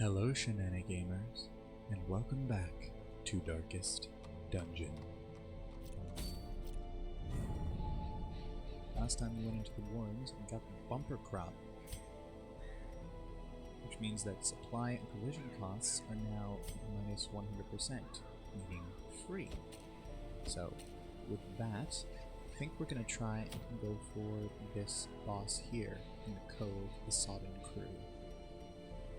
Hello Shenanigamers, and welcome back to Darkest Dungeon. Last time we went into the warrens and got the bumper crop, which means that supply and provision costs are now minus 100%, meaning free. So, with that, I think we're going to try and go for this boss here in the Cove, the Sodden Crew.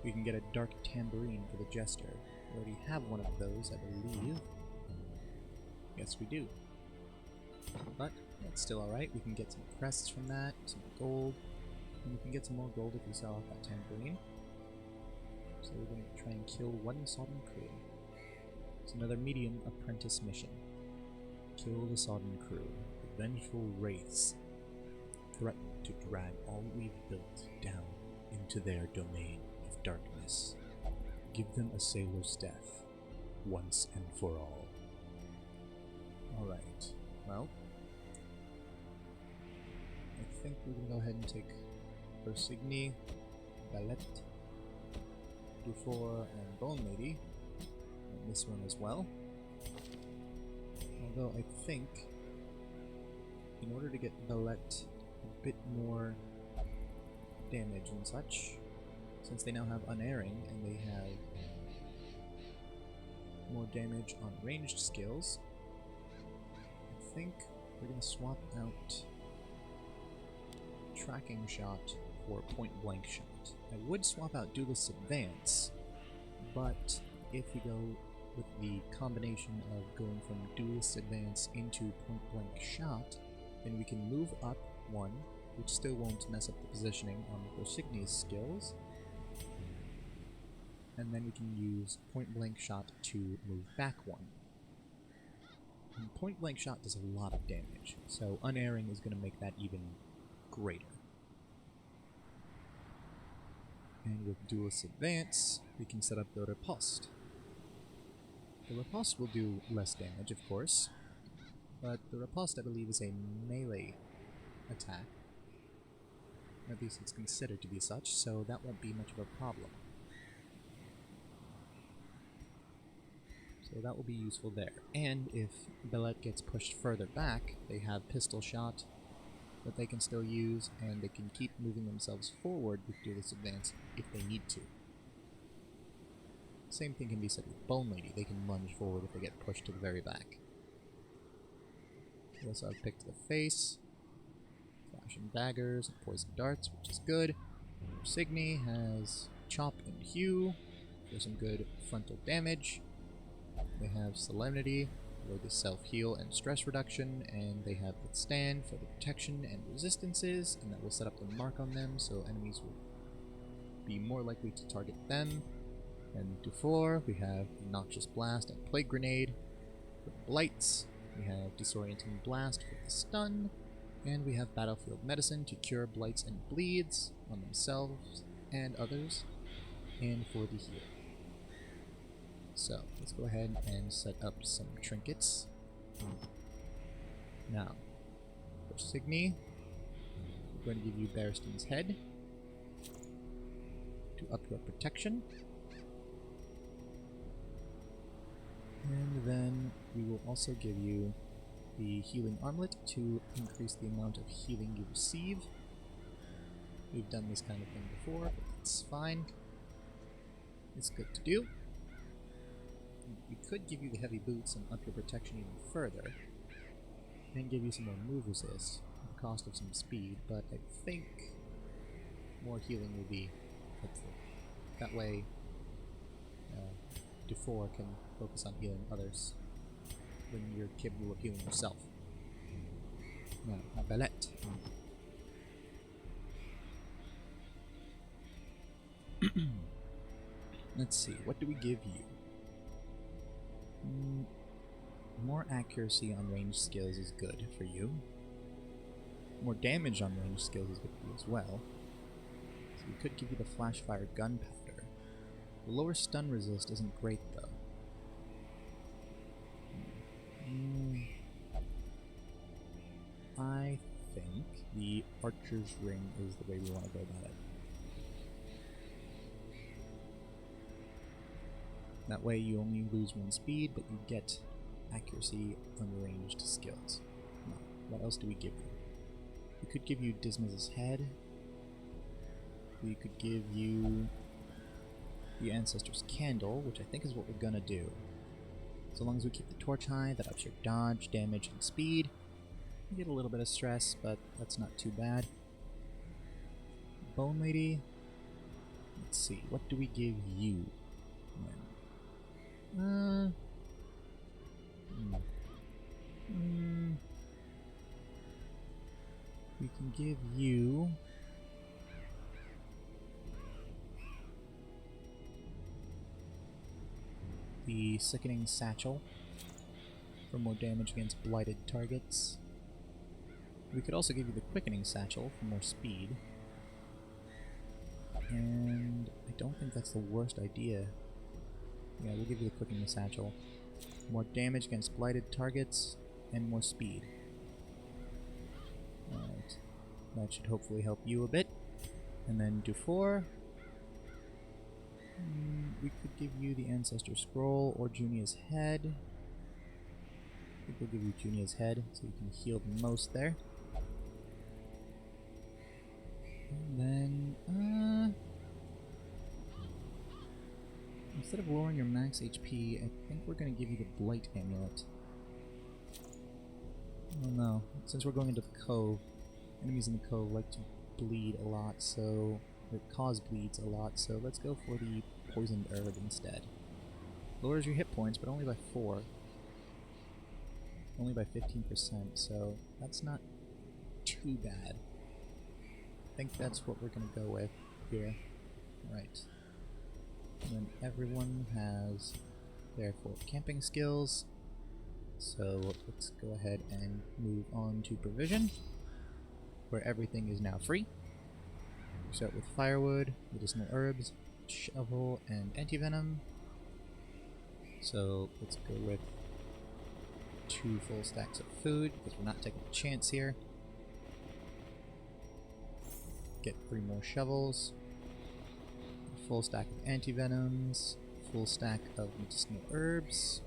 We can get a dark tambourine for the jester. We already have one of those, I believe. Yes, we do. But that's still alright. We can get some crests from that, some gold, and we can get some more gold if we sell off that tambourine. So we're going to try and kill one Sodden Crew. It's another medium apprentice mission. Kill the Sodden Crew. The vengeful wraiths threaten to drag all we've built down into their domain of darkness. Give them a sailor's death, once and for all. Alright, well, I think we can go ahead and take Persigny, Ballet, Dufour, and Bone Lady, and this one as well. Although I think, in order to get Ballet a bit more damage and such, since they now have Unerring and they have more damage on ranged skills, I think we're going to swap out Tracking Shot for Point Blank Shot. I would swap out Duelist's Advance, but if we go with the combination of going from Duelist's Advance into Point Blank Shot, then we can move up one, which still won't mess up the positioning on Persigny's skills, and then we can use Point Blank Shot to move back one. And Point Blank Shot does a lot of damage, so Unerring is going to make that even greater. And with Duelist's Advance, we can set up the Riposte. The Riposte will do less damage, of course, but the Riposte, I believe, is a melee attack. At least it's considered to be such, so that won't be much of a problem. So that will be useful there. And if Ballet gets pushed further back, they have Pistol Shot that they can still use, and they can keep moving themselves forward with Duelist's Advance if they need to. Same thing can be said with Bone Lady. They can lunge forward if they get pushed to the very back. We also have Pick to the Face, Flashing Daggers, and Poison Darts, which is good. Persigny has Chop and Hew for some good frontal damage. They have Solemnity for the self-heal and stress reduction, and they have Withstand for the protection and resistances, and that will set up the mark on them so enemies will be more likely to target them. And Dufour, we have Noxious Blast and Plague Grenade for the blights. We have Disorienting Blast for the stun, and we have Battlefield Medicine to cure blights and bleeds on themselves and others, and for the heal. So, let's go ahead and set up some trinkets. Now, for Persigny, we're going to give you Barristan's Head to up your protection. And then we will also give you the Healing Armlet to increase the amount of healing you receive. We've done this kind of thing before, but that's fine. It's good to do. We could give you the heavy boots and up your protection even further, and give you some more move resist at the cost of some speed, but I think more healing will be helpful. That way, Dufour can focus on healing others when you're capable of healing yourself. Now, Ballet. Let's see, what do we give you? More accuracy on ranged skills is good for you. More damage on ranged skills is good for you as well. So we could give you the Flashfire Gunpowder. The lower stun resist isn't great though. I think the Archer's Ring is the way we want to go about it. That way you only lose 1 speed, but you get accuracy on ranged skills. Now, what else do we give you? We could give you Dismas' head. We could give you the Ancestor's Candle, which I think is what we're gonna do. So long as we keep the torch high, that ups your dodge, damage, and speed. You get a little bit of stress, but that's not too bad. Bone Lady. Let's see, what do we give you? We can give you the Sickening Satchel for more damage against blighted targets. We could also give you the Quickening Satchel for more speed. And I don't think that's the worst idea. Yeah, we'll give you the Quickening Satchel. More damage against blighted targets and more speed. Alright. That should hopefully help you a bit. And then Dufour. We could give you the Ancestor Scroll or Junia's Head. I think we'll give you Junia's Head so you can heal the most there. And then, instead of lowering your max HP, I think we're going to give you the Blight Amulet. Oh no, since we're going into the Cove, enemies in the Cove like to bleed a lot, so it cause bleeds a lot, so let's go for the Poisoned Herb instead. Lowers your hit points, but only by 4. Only by 15%, so that's not too bad. I think that's what we're going to go with here. Right. And then everyone has their 4 camping skills. So let's go ahead and move on to Provision, where everything is now free. We start with firewood, medicinal herbs, shovel, and anti-venom. So let's go with 2 full stacks of food, because we're not taking a chance here. Get 3 more shovels, a full stack of anti-venoms, full stack of medicinal herbs.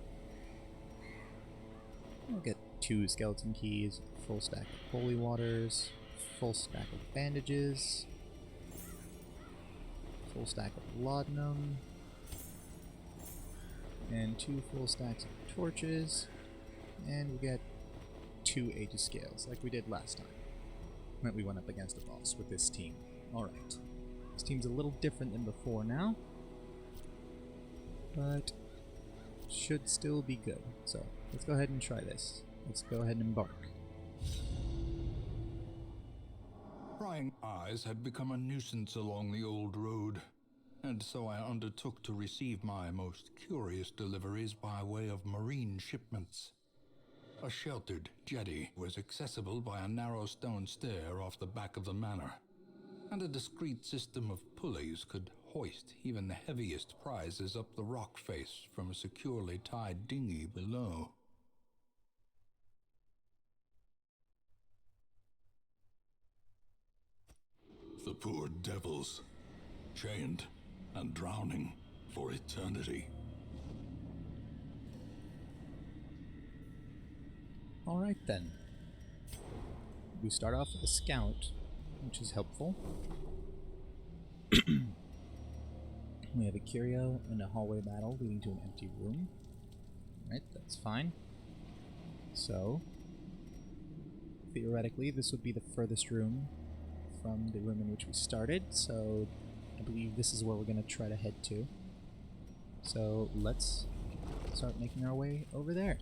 We'll get 2 skeleton keys, full stack of holy waters, full stack of bandages, full stack of laudanum, and 2 full stacks of torches, and we get 2 Aegis scales, like we did last time. When we went up against a boss with this team. Alright. This team's a little different than before now, but should still be good. So, let's go ahead and try this. Let's go ahead and embark. Prying eyes had become a nuisance along the old road, and so I undertook to receive my most curious deliveries by way of marine shipments. A sheltered jetty was accessible by a narrow stone stair off the back of the manor, and a discreet system of pulleys could hoist even the heaviest prizes up the rock face from a securely tied dinghy below. The poor devils, chained and drowning for eternity. Alright then. We start off with a scout, which is helpful. We have a curio and a hallway battle leading to an empty room. Right, that's fine. So, theoretically, this would be the furthest room from the room in which we started, so I believe this is where we're going to try to head to. So, let's start making our way over there.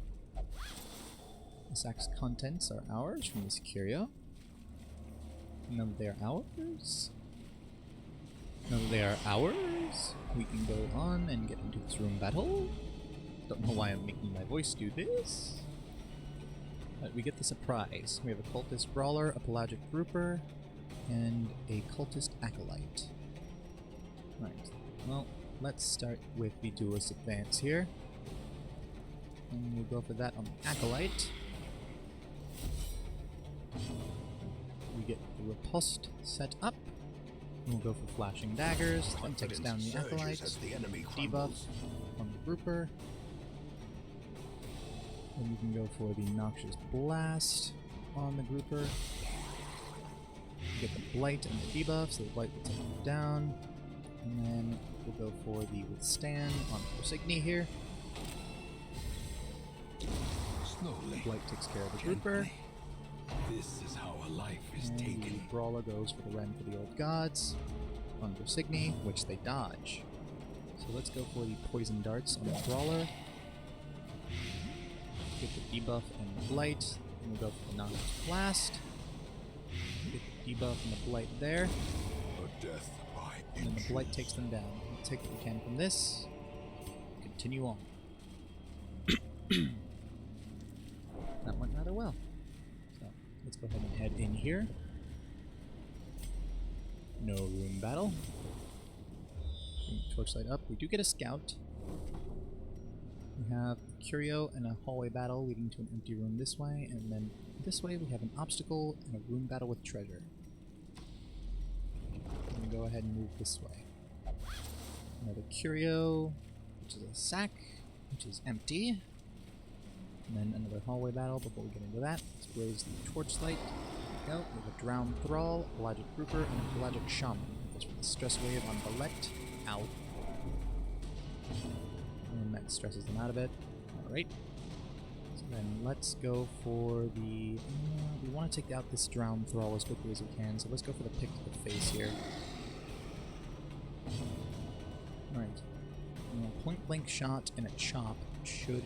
The sack's contents are ours from this curio. Now that they are ours, we can go on and get into this room battle. Don't know why I'm making my voice do this. But we get the surprise. We have a cultist brawler, a pelagic grouper, and a cultist acolyte. Right. Well, let's start with the duelist advance here. And we'll go for that on the acolyte. We get the riposte set up. We'll go for flashing daggers, that takes down the acolyte, debuff, on the grouper. Then you can go for the Noxious Blast on the grouper. You get the Blight and the debuff, so the Blight will take you down. And then we'll go for the Withstand on Persigny here. Slowly. Blight takes care of the grouper. This is how a life is And taken. the Brawler goes for the Ren for the Old Gods on Persigny, which they dodge. So let's go for the Poison Darts on the Brawler. Get the debuff and the Blight. And we'll go for the Noxious Blast. Get the debuff and the Blight there. A death by And then the Blight takes them down. We'll take what we can from this. Continue on. That went rather well. So let's go ahead and head in here. No room battle. Bring the torchlight up. We do get a scout. We have a curio and a hallway battle leading to an empty room this way, and then this way we have an obstacle and a room battle with treasure. I'm going to go ahead and move this way. Another curio, which is a sack, which is empty. And then another hallway battle. Before we get into that, let's raise the torchlight. There we go. We have a Drowned Thrall, a Pelagic Grouper, and a Pelagic Shaman. Goes for the Stress Wave on Ballet. Ow. And that stresses them out a bit. Alright. So then let's go for the... we want to take out this Drowned Thrall as quickly as we can, so let's go for the pick to the face here. Alright. Point blank shot and a chop should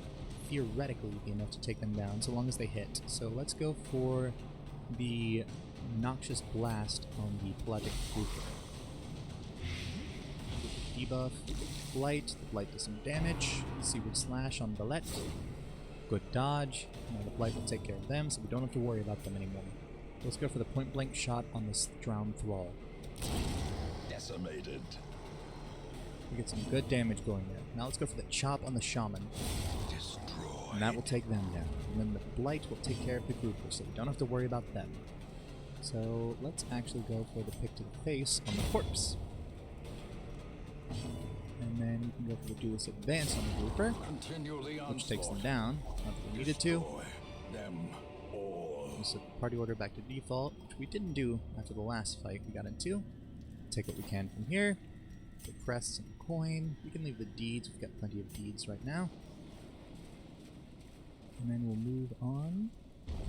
theoretically be enough to take them down, so long as they hit. So let's go for the Noxious Blast on the Pelagic Grouper. Debuff, Blight. The Blight does some damage. Seaward Slash on Ballet. Good dodge. Now the Blight will take care of them, so we don't have to worry about them anymore. Let's go for the point blank shot on this Drowned Thrall. Decimated. We get some good damage going there. Now let's go for the chop on the Shaman. Destroy. And that will take them down. And then the Blight will take care of the grouper, so we don't have to worry about them. So let's actually go for the pick to the face on the corpse. And then you can go for the Duelist Advance on the grouper, which takes them down, not that we needed to. Them all. We'll set the party order back to default, which we didn't do after the last fight we got into. Take what we can from here. The crests and coin. We can leave the deeds, we've got plenty of deeds right now. And then we'll move on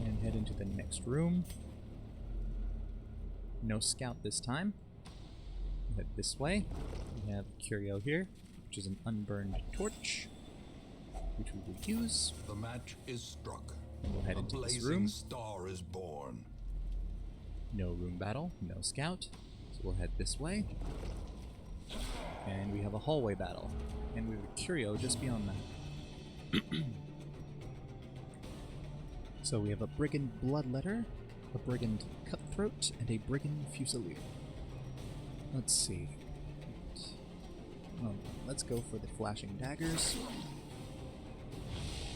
and head into the next room. No scout this time. We'll head this way. We have a curio here, which is an unburned torch, which we will use. The match is struck. And we'll head into this blazing room. star is born. No room battle, no scout. So we'll head this way. And we have a hallway battle. And we have a curio just beyond that. So we have a Brigand Bloodletter, a Brigand Cutthroat, and a Brigand Fusilier. Let's see. Let's go for the Flashing Daggers.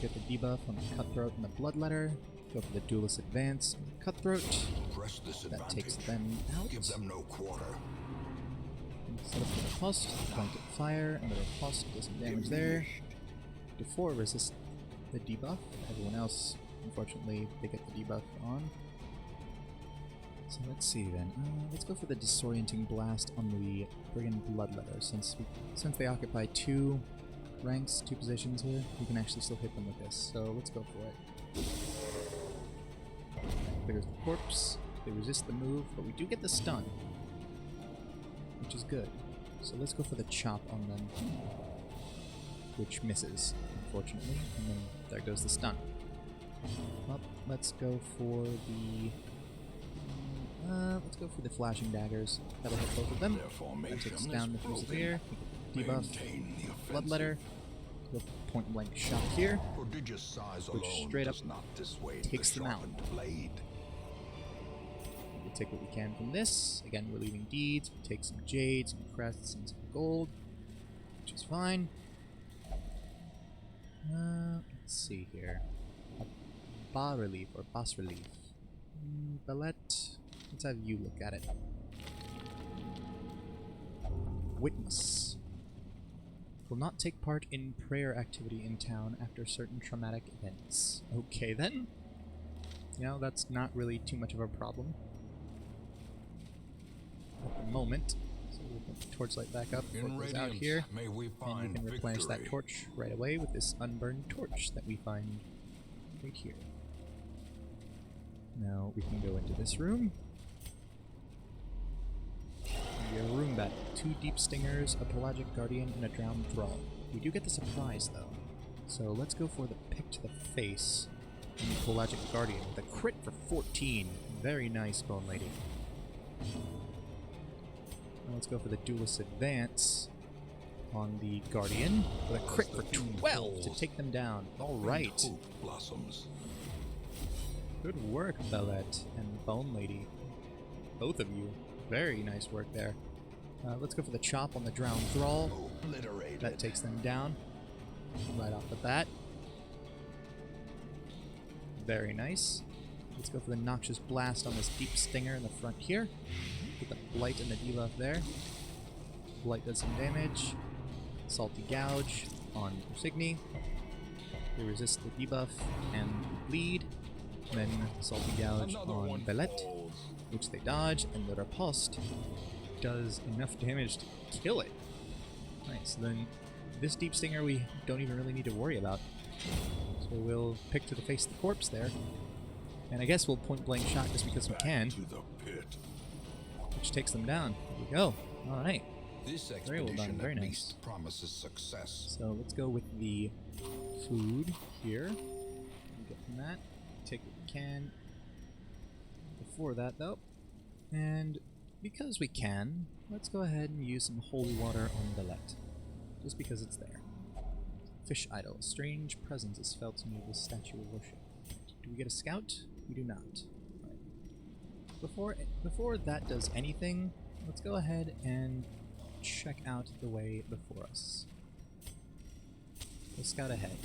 Get the debuff on the Cutthroat and the Bloodletter. Go for the Duelist Advance on the Cutthroat. Press this That advantage. takes them out. Give them no quarter. Set up for the Post, Blanket Fire, another Post, does some damage there. Before resist the debuff. Everyone else, unfortunately, they get the debuff on. So let's see then. Let's go for the Disorienting Blast on the Brigand Bloodletter. Since they occupy two ranks, two positions here, we can actually still hit them with this. So let's go for it. There's the corpse. They resist the move, but we do get the stun, which is good. So let's go for the chop on them, which misses, unfortunately. And then there goes the stun. Well, let's go for the... let's go for the Flashing Daggers. That'll hit both of them. That takes down the Fusilier. Debuff. Bloodletter. Go for point blank shot here, Prodigious size which alone straight up does not dissuade takes the them out. sharpened blade. We'll take what we can from this. Again, we're leaving deeds. We take some jade, some crests, and some gold, which is fine. Let's see here. A bas relief or bas relief. Ballet. Let's have you look at it. Witness. Will not take part in prayer activity in town after certain traumatic events. Okay then. You know, that's not really too much of a problem at the moment. So we'll put the torchlight back up before it goes out here. May we And find we can replenish that victory. torch right away with this unburned torch that we find right here. Now we can go into this room. We have a room battle. 2 deep stingers, a pelagic guardian, and a drowned thrall. We do get the surprise though. So let's go for the pick to the face and the pelagic guardian with a crit for 14. Very nice, Bone Lady. Now let's go for the duelist advance on the guardian with a crit for 12 to take them down. Alright. Hope blossoms. Good work, Belette and Bone Lady. Both of you. Very nice work there. Let's go for the chop on the drowned thrall. Obliterated. That takes them down right off the bat. Very nice. Let's go for the noxious blast on this deep stinger in the front here. Get the blight and the debuff there. Blight does some damage. Salty gouge on Signy. They resist the debuff and bleed. And then salty gouge on Belette, which they dodge, and the riposte does enough damage to kill it. Nice. Then this deep stinger we don't even really need to worry about. So we'll pick to the face of the corpse there. And I guess we'll point blank shot just because we can. To the pit. Which takes them down. There we go. Alright. This Very well done. expedition Very at nice. least promises success. So let's go with the food here. Get from that. Take what we can. Before that though. And because we can, let's go ahead and use some holy water on Belette. Just because it's there. Fish idol. Strange presence is felt near this statue of worship. Do we get a scout? We do not. Right. Before that does anything, let's go ahead and check out the way before us. We'll scout ahead.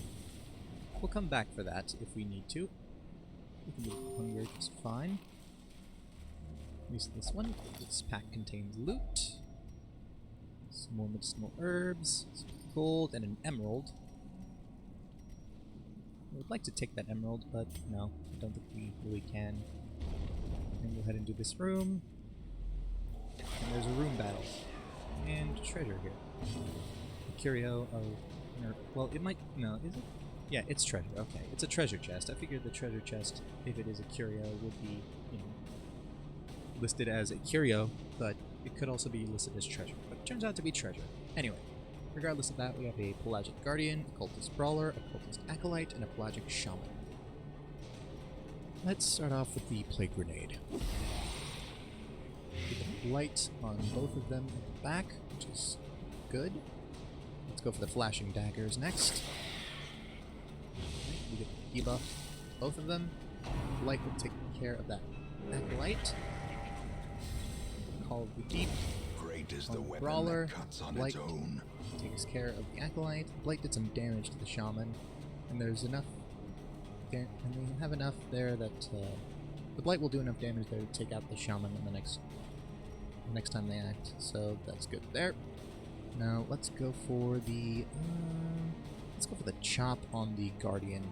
We'll come back for that if we need to. We can do hunger just fine. At least this one. This pack contains loot. Some more medicinal herbs, some gold, and an emerald. I would like to take that emerald, but no, I don't think we really can. And we'll head into this room. And there's a room battle. And treasure here. A curio of... well, it might... no, is it? Yeah, it's treasure. Okay, it's a treasure chest. I figured the treasure chest, if it is a curio, would be, you know, listed as a curio, but it could also be listed as treasure. But it turns out to be treasure. Anyway, regardless of that, we have a pelagic guardian, a cultist brawler, a cultist acolyte, and a pelagic shaman. Let's start off with the plague grenade. Get the light on both of them at the back, which is good. Let's go for the flashing daggers next. We get the debuff, both of them. Light will take care of that acolyte. Call of the Deep. Great is the weapon brawler. that cuts on Blight its own. takes care of the acolyte. Blight did some damage to the shaman, and there's enough. And we have enough there that the blight will do enough damage there to take out the shaman in the next time they act. So that's good there. Now let's go for the chop on the guardian.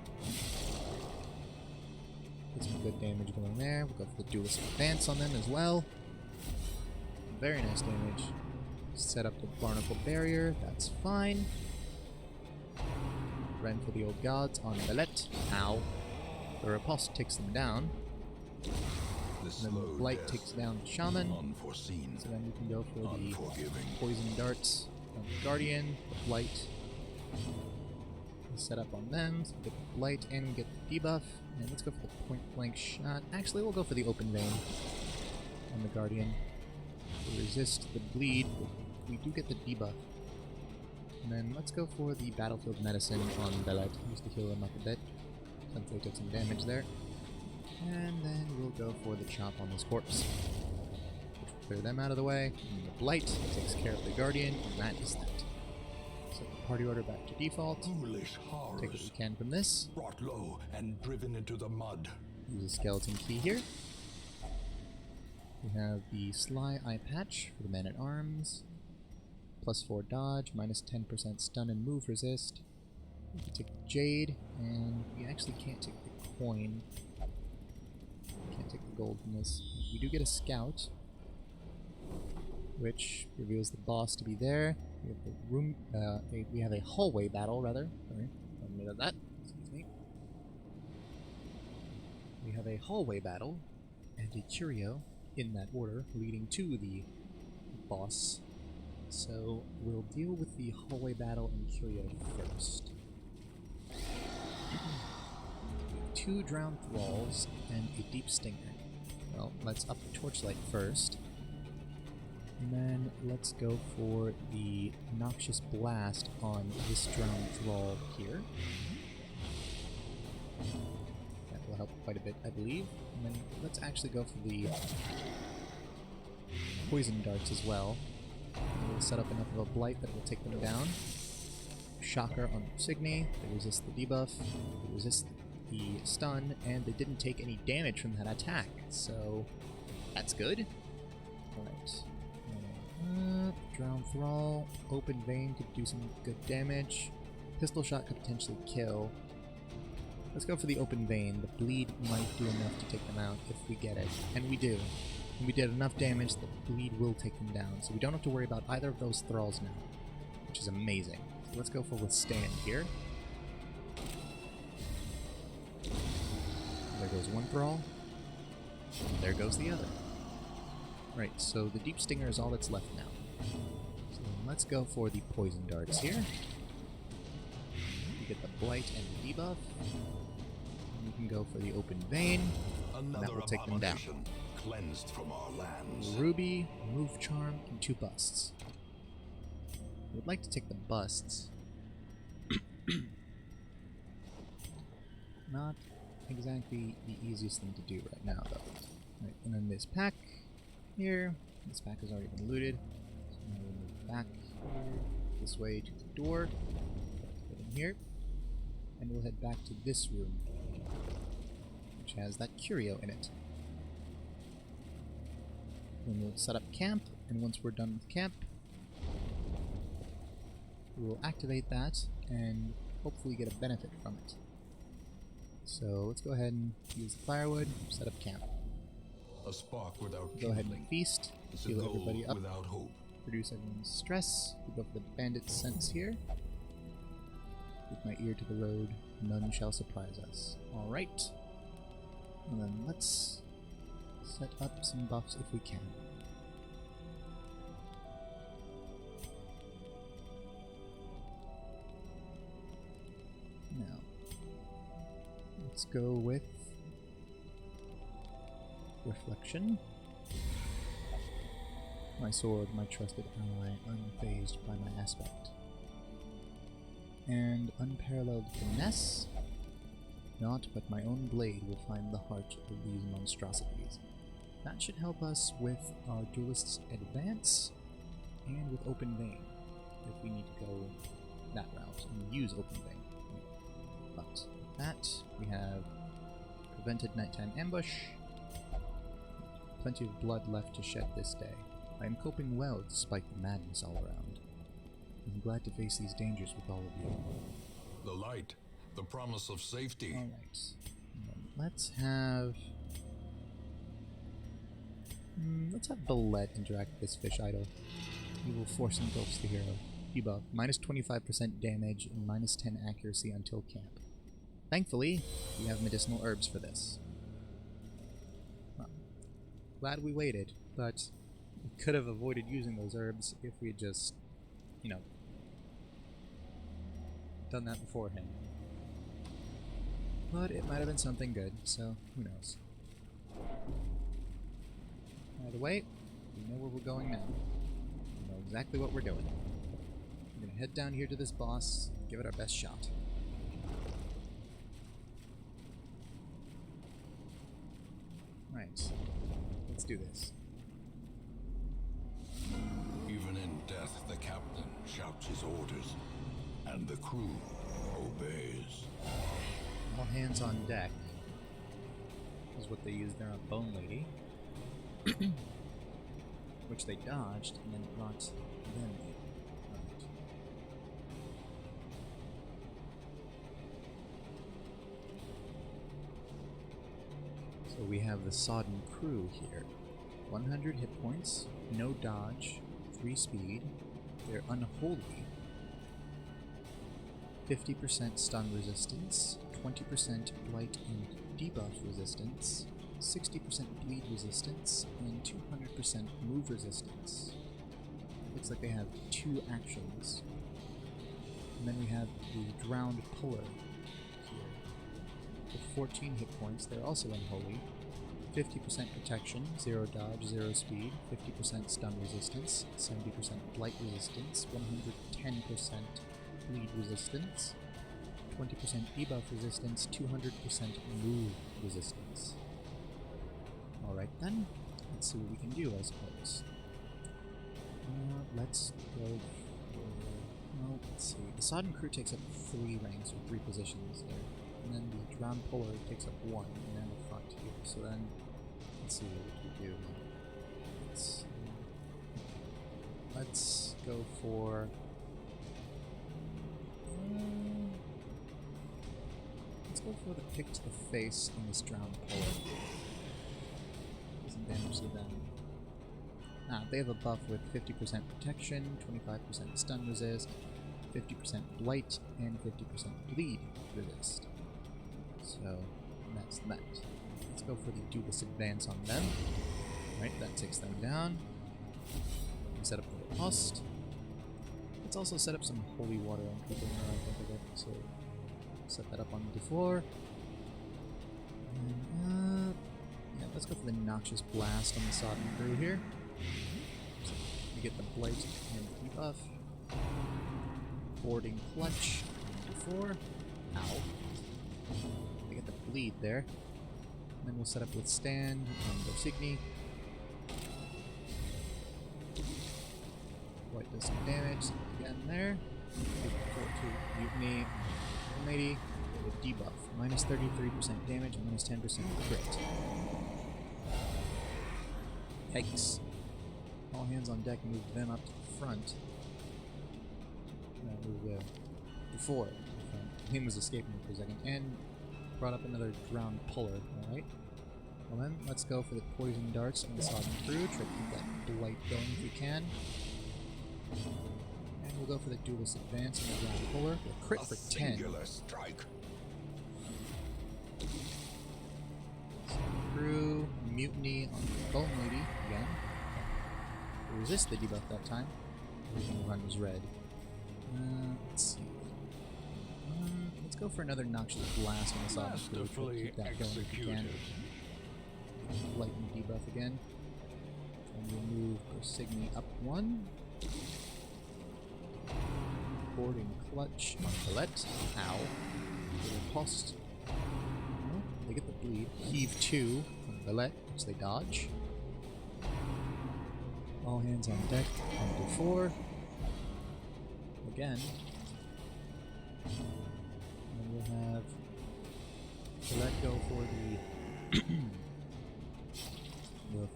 Get some good damage going there. We'll go for the duelist advance on them as well. Very nice damage. Set up the barnacle barrier. That's fine. Run for the old gods on Belette. Ow. The riposte takes them down. The And then slow the blight death, takes down the shaman. unforeseen, So then we can go for the unforgiving. poison darts on the guardian, the blight. We set up on them, so we get the blight and we get the debuff. And let's go for the point blank shot. Actually, we'll go for the open vein on the guardian. To resist the bleed, we do get the debuff. And then let's go for the battlefield medicine on Belette, just to heal him up a bit, since they took some damage there. And then we'll go for the chop on this corpse, which will clear them out of the way. And the blight takes care of the guardian, and that is that. So party order back to default. Foolish Take what horrors, we can from this. brought low and driven into the mud. Use a skeleton key here. We have the sly eye patch for the man-at-arms. +4 dodge, -10% stun and move resist. We can take the Jade, and we actually can't take the coin. Can't take the gold from this. We do get a scout, which reveals the boss to be there. We have the room. We have a hallway battle, rather. Sorry, I made of that. Excuse me. We have a hallway battle and a curio in that order, leading to the boss. So we'll deal with the hallway battle and curio first. 2 drowned thralls and a deep stinger. Well, let's up the torchlight first. And then let's go for the noxious blast on this drowned thrall here. That will help quite a bit, I believe. And then let's actually go for the poison darts as well. We'll set up enough of a blight that will take them down. Shocker on Signy. They resist the debuff. They resist the stun, and they didn't take any damage from that attack. So that's good. Alright. Drown Thrall, Open Vein could do some good damage. Pistol Shot could potentially kill. Let's go for the Open Vein. The Bleed might do enough to take them out if we get it. And we do. And we did enough damage that the Bleed will take them down. So we don't have to worry about either of those Thralls now, which is amazing. So let's go for Withstand here. There goes one Thrall. And there goes the other. Right, so the Deep Stinger is all that's left now. So let's go for the Poison Darts here. We get the Blight and the debuff. We can go for the Open Vein, and that will take them down. Cleansed from our lands. Ruby, Move Charm, and 2 busts. I would like to take the busts. Not exactly the easiest thing to do right now, though. Right, and then this pack here. This pack has already been looted. So now we'll move back here, this way to the door. Get in here. And we'll head back to this room, which has that curio in it. Then we'll set up camp, and once we're done with camp, we'll activate that and hopefully get a benefit from it. So let's go ahead and use the firewood, set up camp. A spark without Go ahead and feast, heal everybody up, without hope. reduce everyone's stress. We go for the bandit sense here. With my ear to the road, none shall surprise us. Alright. And then let's set up some buffs if we can. Now, let's go with Reflection. My sword, my trusted ally, unfazed by my aspect. And Unparalleled Finesse. Naught but my own blade will find the heart of these monstrosities. That should help us with our duelist's advance and with Open Vein, if we need to go that route and use Open Vein. But with that, we have prevented nighttime ambush. Plenty of blood left to shed this day. I am coping well despite the madness all around. I'm glad to face these dangers with all of you. The light, the promise of safety. Alright. Let's have Belette interact with this fish idol. He will force engulfs the hero. Debuff, minus 25% damage and minus 10 accuracy until camp. Thankfully, we have medicinal herbs for this. Well, glad we waited, but we could have avoided using those herbs if we had just, you know, done that beforehand. But it might have been something good, so who knows. Either way, we know where we're going now. We know exactly what we're doing. We're gonna head down here to this boss and give it our best shot. Right, let's do this. Even in death, the captain shouts his orders, and the crew obeys. All hands on deck is what they used there on Bone Lady. Which they dodged and then brought them in. So we have the Sodden Crew here. 100 hit points, no dodge, 3 speed. They're unholy. 50% stun resistance, 20% blight and debuff resistance, 60% bleed resistance, and 200% move resistance. Looks like they have 2 actions. And then we have the Drowned Puller here. With 14 hit points, they're also unholy. 50% protection, 0 dodge, 0 speed, 50% stun resistance, 70% blight resistance, 110% bleed resistance, 20% debuff resistance, 200% move resistance. Alright then, let's see what we can do, I suppose. Let's go for... well, let's see. The Sodden Crew takes up 3 ranks or 3 positions there. And then the Drowned Puller takes up 1, and then the front here. So then, let's see what we do. Let's go for... let's go for the pick to the face on this Drowned Puller. Doesn't damage to them. They have a buff with 50% protection, 25% stun resist, 50% blight, and 50% bleed resist. So, that's that. Let's go for the Duelist Advance on them. Right, that takes them down. Set up the Riposte. Let's also set up some holy water on people now I think of it. So, set that up on the floor. And, yeah, let's go for the Noxious Blast on the Sodden Crew here. So we get the Blight and debuff. Boarding Clutch on D4. Ow. We get the bleed there. And then we'll set up Withstand on Bosigny. White does some damage again there. 4-2 Mutiny. 180 with debuff. Minus 33% damage and minus 10% crit. Yikes. All hands on deck, move them up to the front. Move before. Him was escaping for a second. And brought up another Drowned Puller. Alright. Well then, let's go for the Poison Darts on the Sodden Crew. Try to keep that blight going if we can. And we'll go for the Duelist Advance on the Drowned Puller. With a crit for 10. Strike. Crew, Mutiny on the Bone Lady again. Resist the debuff that time. Everything runs red. Let's see. Let's go for another Noxious Blast on the Sodden Crew. Try to keep that going if we can. Lightning debuff again. Trying to move Bosigny up 1. Boarding Clutch on Colette. Ow. Riposte. Oh, they get the bleed. Heave 2 on Colette, which they dodge. All hands on deck on D4. Again. And we'll have Colette go for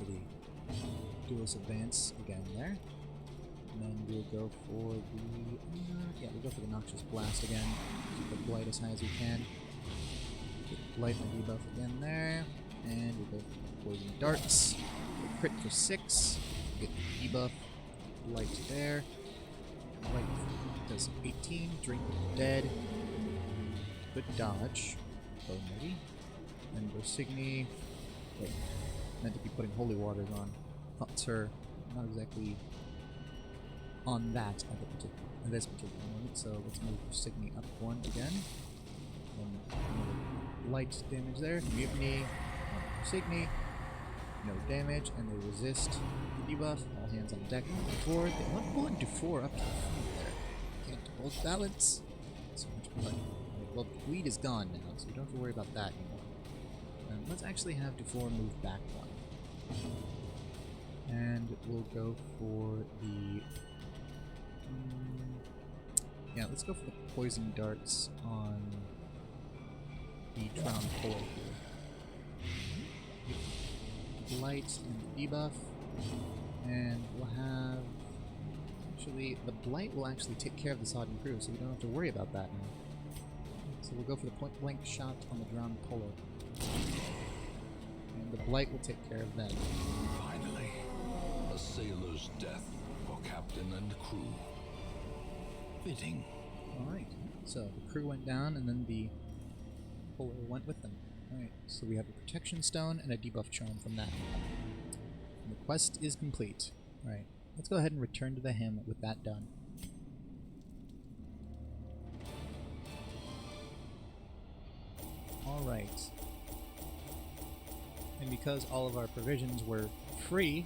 the Duelist Advance again there. And then we'll go for the we'll go for the Noxious Blast again. Keep the blight as high as we can. Get blight and debuff again there. And we'll go for the Poison Darts. Crit for 6. Get the debuff. Blight there. Blight does 18. Drink of the Dead. Good dodge. Bone Lady. And Bosigny. Wait. Meant to be putting holy waters on. Thoughts are not exactly on that at this particular moment. So let's move Bosigny up 1 again. And another light damage there. Mutiny on Bosigny. No damage, and they resist the debuff. All hands on deck on D4. They want blood D4 up to the front there. Can't hold balance. So much blood. Well, the bleed is gone now, so we don't have to worry about that anymore. Let's actually have D4 move back 1. And we'll go for the... yeah, let's go for the Poison Darts on the Drowned Puller here. Blight and debuff, and we'll have... actually, the Blight will actually take care of the Sodden Crew, so we don't have to worry about that now. So we'll go for the point-blank shot on the Drowned Puller. and the blight will take care of them. Finally, a sailor's death for captain and crew. Fitting. Alright, so the crew went down, and then the puller went with them. Alright, so we have a protection stone and a debuff charm from that. And the quest is complete. Alright, let's go ahead and return to the hymn with that done. Alright. And because all of our provisions were free,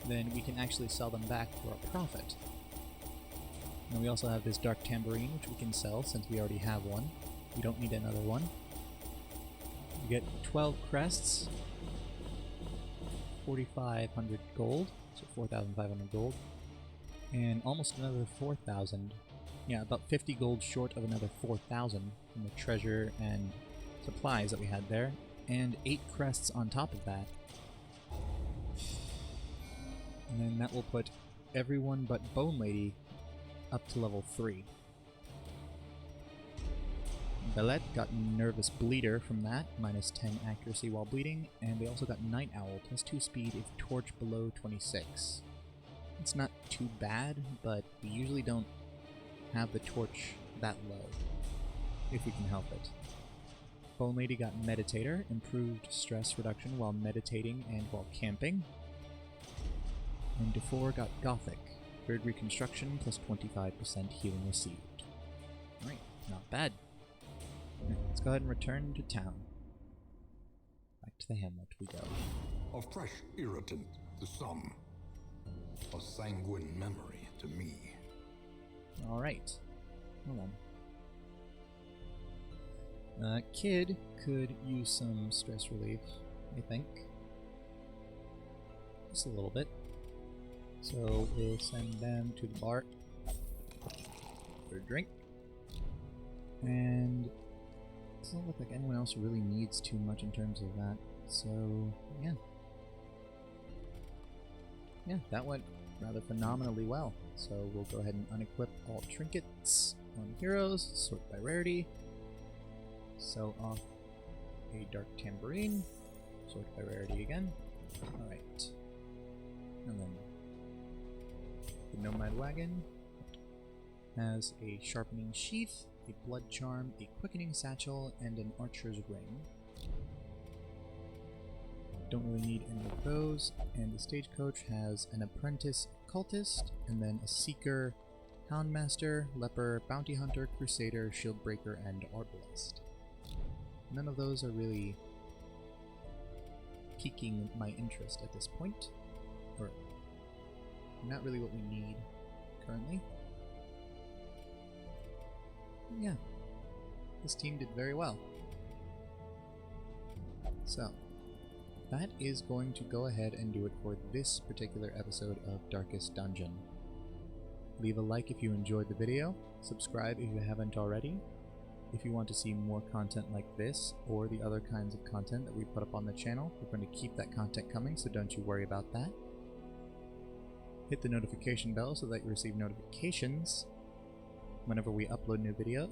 then we can actually sell them back for a profit. And we also have this dark tambourine, which we can sell since we already have one. We don't need another one. We get 12 crests, 4,500 gold, so 4,500 gold, and almost another 4,000. Yeah, about 50 gold short of another 4,000 from the treasure and supplies that we had there, and 8 crests on top of that. And then that will put everyone but Bone Lady up to level 3. Belette got Nervous Bleeder from that, minus 10 accuracy while bleeding, and they also got Night Owl, plus 2 speed if torch below 26. It's not too bad, but we usually don't have the torch that low, if we can help it. Bone Lady got Meditator, improved stress reduction while meditating and while camping. And Defor got Gothic, Bird Reconstruction plus 25% healing received. Alright, not bad. Right, let's go ahead and return to town. Back to the hamlet we go. A fresh irritant to some. A sanguine memory to me. Alright. Hold on. Kid could use some stress relief, I think. Just a little bit. So we'll send them to the bar for a drink. And it doesn't look like anyone else really needs too much in terms of that. So, yeah. Yeah, that went rather phenomenally well. So we'll go ahead and unequip all trinkets on heroes, sort by rarity, sell off a dark tambourine, sort by rarity again. Alright. And then the Nomad Wagon has a sharpening sheath, a blood charm, a quickening satchel, and an archer's ring. Don't really need any of those. And the stagecoach has an apprentice cultist, and then a seeker, houndmaster, leper, bounty hunter, crusader, shield breaker, and arbalist. None of those are really piquing my interest at this point, or not really what we need currently. Yeah, this team did very well. So, that is going to go ahead and do it for this particular episode of Darkest Dungeon. Leave a like if you enjoyed the video, subscribe if you haven't already. If you want to see more content like this, or the other kinds of content that we put up on the channel, we're going to keep that content coming, so don't you worry about that. Hit the notification bell so that you receive notifications whenever we upload new video.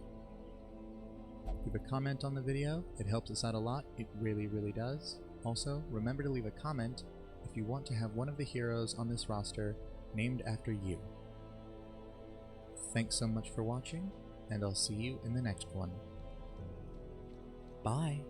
Leave a comment on the video, it helps us out a lot, it really, really does. Also, remember to leave a comment if you want to have one of the heroes on this roster named after you. Thanks so much for watching, and I'll see you in the next one. Bye!